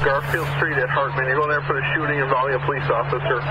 Garfield Street at Hartman. You're going there for the shooting involving a police officer.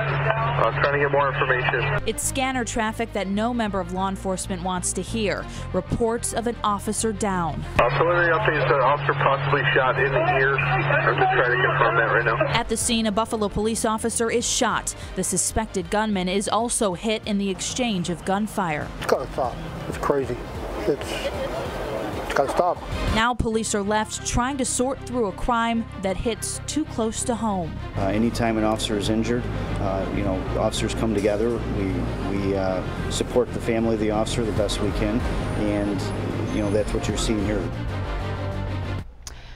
Trying to get more information. It's scanner traffic that no member of law enforcement wants to hear. Reports of an officer down. Preliminary updates that an officer possibly shot in the ear. I'm just trying to confirm that right now. At the scene, a Buffalo police officer is shot. The suspected gunman is also hit in the exchange of gunfire. It's got to stop. It's crazy. It's got to stop. Now police are left trying to sort through a crime that hits too close to home. Anytime an officer is injured, officers come together. We support the family of the officer the best we can, and that's what you're seeing here.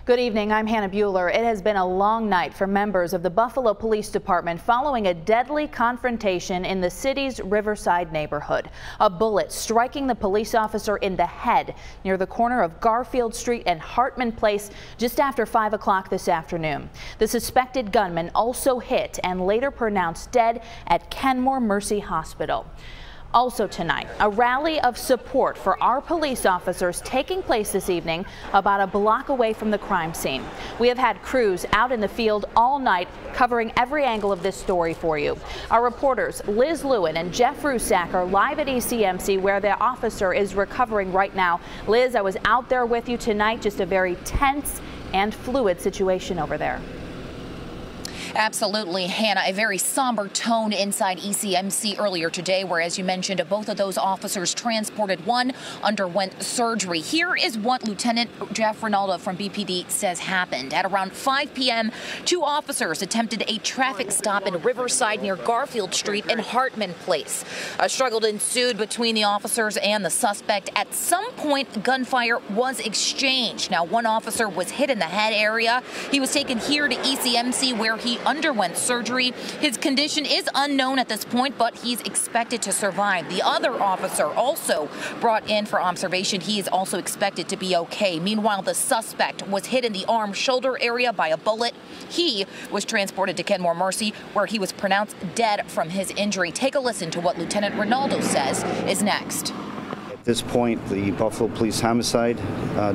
Good evening, I'm Hannah Bueller. It has been a long night for members of the Buffalo Police Department following a deadly confrontation in the city's Riverside neighborhood. A bullet striking the police officer in the head near the corner of Garfield Street and Hartman Place just after 5 o'clock this afternoon. The suspected gunman also hit and later pronounced dead at Kenmore Mercy Hospital. Also tonight, a rally of support for our police officers taking place this evening about a block away from the crime scene. We have had crews out in the field all night covering every angle of this story for you. Our reporters Liz Lewin and Jeff Rusak are live at ECMC where the officer is recovering right now. Liz, I was out there with you tonight, just a very tense and fluid situation over there. Absolutely, Hannah. A very somber tone inside ECMC earlier today, where, as you mentioned, both of those officers transported. One underwent surgery. Here is what Lieutenant Jeff Rinaldo from BPD says happened. At around 5 p.m., two officers attempted a traffic stop in Riverside near Garfield Street and Hartman Place. A struggle ensued between the officers and the suspect. At some point, gunfire was exchanged. Now, one officer was hit in the head area. He was taken here to ECMC, where he underwent surgery. His condition is unknown at this point, but he's expected to survive. The other officer also brought in for observation. He is also expected to be okay. Meanwhile, the suspect was hit in the arm shoulder area by a bullet. He was transported to Kenmore Mercy, where he was pronounced dead from his injury. Take a listen to what Lieutenant Rinaldo says is next. At this point, the Buffalo Police Homicide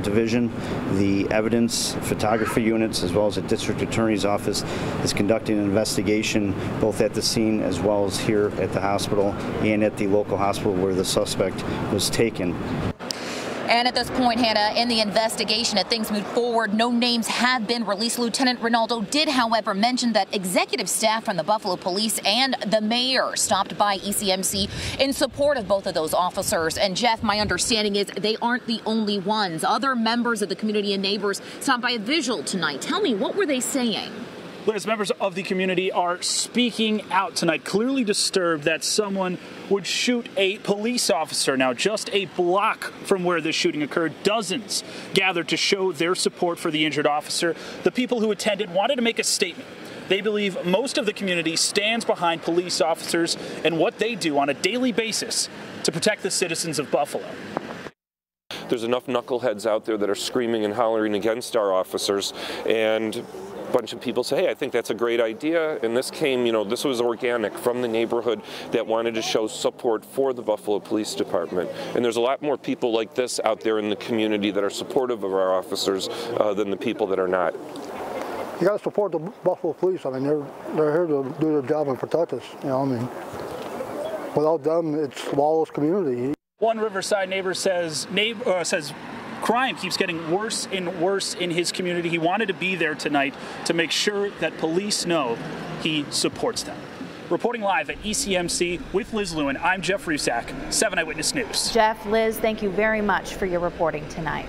Division, the evidence photography units, as well as the District Attorney's Office, is conducting an investigation both at the scene as well as here at the hospital and at the local hospital where the suspect was taken. And at this point, Hannah, in the investigation, as things move forward, no names have been released. Lieutenant Rinaldo did, however, mention that executive staff from the Buffalo Police and the mayor stopped by ECMC in support of both of those officers. And Jeff, my understanding is they aren't the only ones. Other members of the community and neighbors stopped by a visual tonight. Tell me, what were they saying? Liz, members of the community are speaking out tonight, clearly disturbed that someone would shoot a police officer. Now, just a block from where this shooting occurred, dozens gathered to show their support for the injured officer. The people who attended wanted to make a statement. They believe most of the community stands behind police officers and what they do on a daily basis to protect the citizens of Buffalo. There's enough knuckleheads out there that are screaming and hollering against our officers, and bunch of people say, hey, I think that's a great idea. And this came, this was organic from the neighborhood that wanted to show support for the Buffalo Police Department. And there's a lot more people like this out there in the community that are supportive of our officers than the people that are not. You got to support the Buffalo Police. I mean, they're here to do their job and protect us. Without them, it's a lawless community. One Riverside neighbor says crime keeps getting worse and worse in his community. He wanted to be there tonight to make sure that police know he supports them. Reporting live at ECMC with Liz Lewin, I'm Jeff Rusak, 7 Eyewitness News. Jeff, Liz, thank you very much for your reporting tonight.